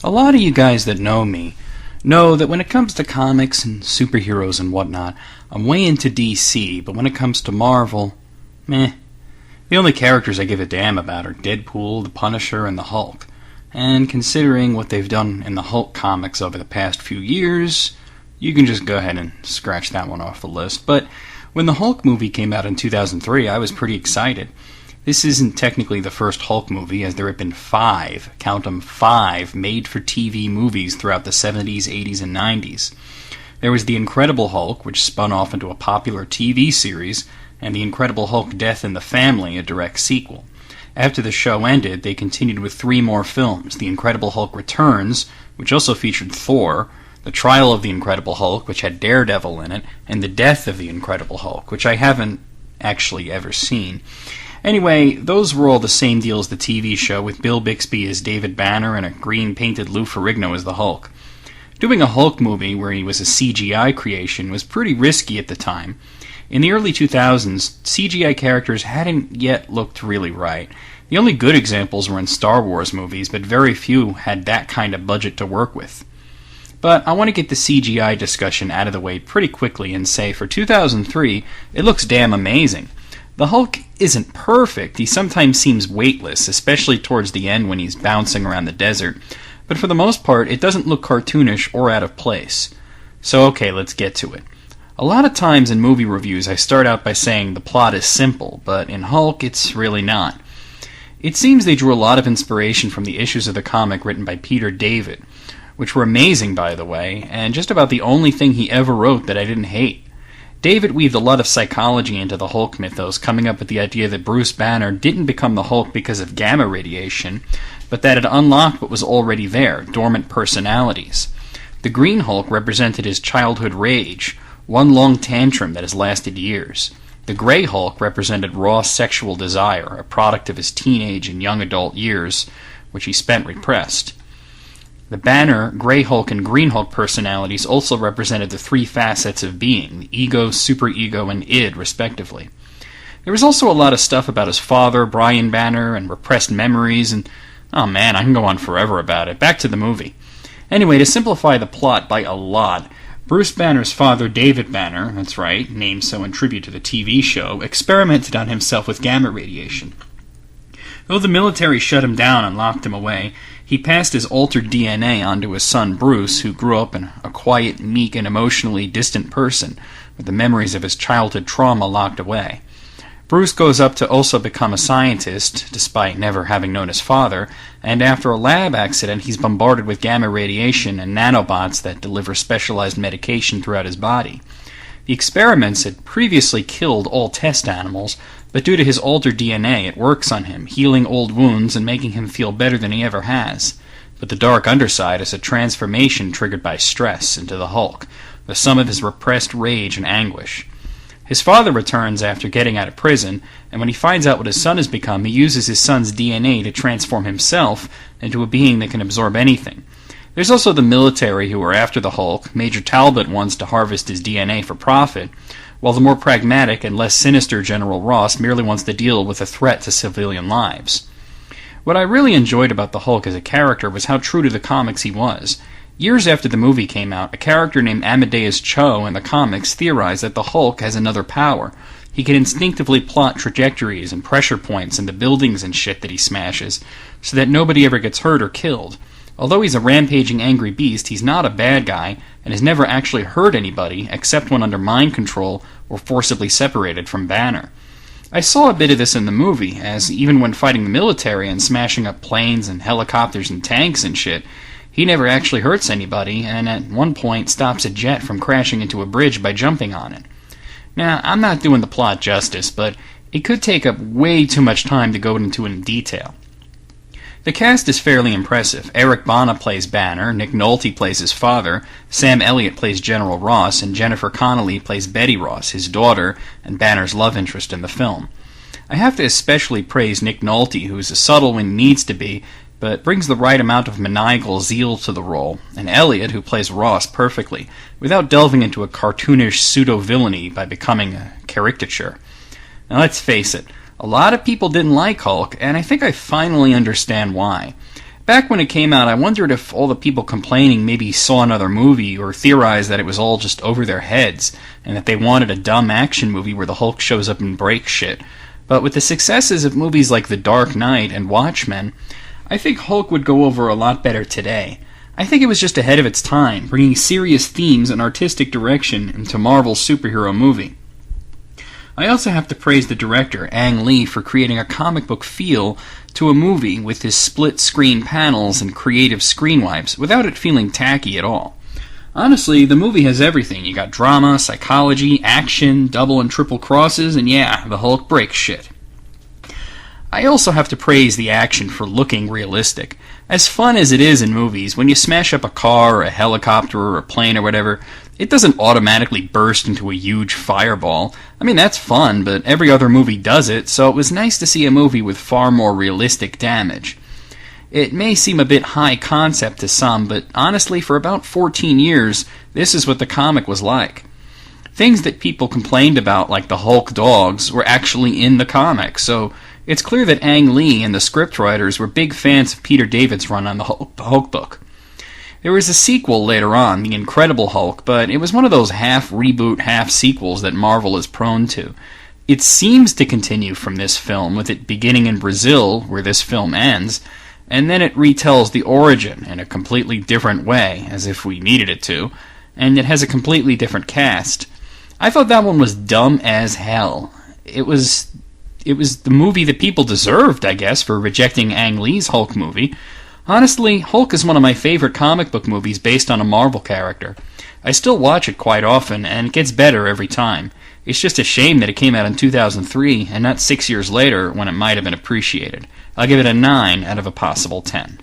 A lot of you guys that know me know that when it comes to comics and superheroes and whatnot, I'm way into DC, but when it comes to Marvel, meh. The only characters I give a damn about are Deadpool, the Punisher, and the Hulk. And considering what they've done in the Hulk comics over the past few years, you can just go ahead and scratch that one off the list. But when the Hulk movie came out in 2003, I was pretty excited. This isn't technically the first Hulk movie, as there have been 5, count 'em 5, made-for-TV movies throughout the 70s, 80s, and 90s. There was The Incredible Hulk, which spun off into a popular TV series, and The Incredible Hulk Death in the Family, a direct sequel. After the show ended, they continued with 3 more films: The Incredible Hulk Returns, which also featured Thor, The Trial of the Incredible Hulk, which had Daredevil in it, and The Death of the Incredible Hulk, which I haven't actually ever seen. Anyway, those were all the same deal as the TV show, with Bill Bixby as David Banner and a green-painted Lou Ferrigno as the Hulk. Doing a Hulk movie where he was a CGI creation was pretty risky at the time. In the early 2000s, CGI characters hadn't yet looked really right. The only good examples were in Star Wars movies, but very few had that kind of budget to work with. But I want to get the CGI discussion out of the way pretty quickly and say for 2003, it looks damn amazing. The Hulk isn't perfect. He sometimes seems weightless, especially towards the end when he's bouncing around the desert. But for the most part, it doesn't look cartoonish or out of place. So okay, let's get to it. A lot of times in movie reviews, I start out by saying the plot is simple, but in Hulk, it's really not. It seems they drew a lot of inspiration from the issues of the comic written by Peter David, which were amazing, by the way, and just about the only thing he ever wrote that I didn't hate. David weaved a lot of psychology into the Hulk mythos, coming up with the idea that Bruce Banner didn't become the Hulk because of gamma radiation, but that it unlocked what was already there, dormant personalities. The Green Hulk represented his childhood rage, one long tantrum that has lasted years. The Gray Hulk represented raw sexual desire, a product of his teenage and young adult years, which he spent repressed. The Banner, Grey Hulk, and Green Hulk personalities also represented the 3 facets of being, the ego, superego, and id, respectively. There was also a lot of stuff about his father, Brian Banner, and repressed memories, and oh man, I can go on forever about it. Back to the movie. Anyway, to simplify the plot by a lot, Bruce Banner's father, David Banner, that's right, named so in tribute to the TV show, experimented on himself with gamma radiation. Though the military shut him down and locked him away, he passed his altered DNA onto his son Bruce, who grew up a quiet, meek, and emotionally distant person, with the memories of his childhood trauma locked away. Bruce goes up to also become a scientist, despite never having known his father, and after a lab accident he's bombarded with gamma radiation and nanobots that deliver specialized medication throughout his body. The experiments had previously killed all test animals, but due to his altered DNA, it works on him, healing old wounds and making him feel better than he ever has. But the dark underside is a transformation triggered by stress into the Hulk, the sum of his repressed rage and anguish. His father returns after getting out of prison, and when he finds out what his son has become, he uses his son's DNA to transform himself into a being that can absorb anything. There's also the military who are after the Hulk. Major Talbot wants to harvest his DNA for profit, while the more pragmatic and less sinister General Ross merely wants to deal with a threat to civilian lives. What I really enjoyed about the Hulk as a character was how true to the comics he was. Years after the movie came out, a character named Amadeus Cho in the comics theorized that the Hulk has another power. He can instinctively plot trajectories and pressure points in the buildings and shit that he smashes, so that nobody ever gets hurt or killed. Although he's a rampaging angry beast, he's not a bad guy, and has never actually hurt anybody, except when under mind control or forcibly separated from Banner. I saw a bit of this in the movie, as even when fighting the military and smashing up planes and helicopters and tanks and shit, he never actually hurts anybody, and at one point stops a jet from crashing into a bridge by jumping on it. Now, I'm not doing the plot justice, but it could take up way too much time to go into it in detail. The cast is fairly impressive. Eric Bana plays Banner, Nick Nolte plays his father, Sam Elliott plays General Ross, and Jennifer Connelly plays Betty Ross, his daughter, and Banner's love interest in the film. I have to especially praise Nick Nolte, who is subtle when he needs to be, but brings the right amount of maniacal zeal to the role, and Elliott, who plays Ross perfectly, without delving into a cartoonish pseudo-villainy by becoming a caricature. Now let's face it, a lot of people didn't like Hulk, and I think I finally understand why. Back when it came out, I wondered if all the people complaining maybe saw another movie or theorized that it was all just over their heads, and that they wanted a dumb action movie where the Hulk shows up and breaks shit. But with the successes of movies like The Dark Knight and Watchmen, I think Hulk would go over a lot better today. I think it was just ahead of its time, bringing serious themes and artistic direction into Marvel's superhero movie. I also have to praise the director, Ang Lee, for creating a comic book feel to a movie with his split-screen panels and creative screen wipes without it feeling tacky at all. Honestly, the movie has everything. You got drama, psychology, action, double and triple crosses, and yeah, the Hulk breaks shit. I also have to praise the action for looking realistic. As fun as it is in movies, when you smash up a car or a helicopter or a plane or whatever, it doesn't automatically burst into a huge fireball. I mean, that's fun, but every other movie does it, so it was nice to see a movie with far more realistic damage. It may seem a bit high concept to some, but honestly, for about 14 years, this is what the comic was like. Things that people complained about, like the Hulk dogs, were actually in the comic, so it's clear that Ang Lee and the scriptwriters were big fans of Peter David's run on the Hulk book. There was a sequel later on, The Incredible Hulk, but it was one of those half-reboot, half-sequels that Marvel is prone to. It seems to continue from this film, with it beginning in Brazil, where this film ends, and then it retells the origin in a completely different way, as if we needed it to, and it has a completely different cast. I thought that one was dumb as hell. It was the movie that people deserved, I guess, for rejecting Ang Lee's Hulk movie. Honestly, Hulk is one of my favorite comic book movies based on a Marvel character. I still watch it quite often, and it gets better every time. It's just a shame that it came out in 2003, and not 6 years later when it might have been appreciated. I'll give it a 9 out of a possible 10.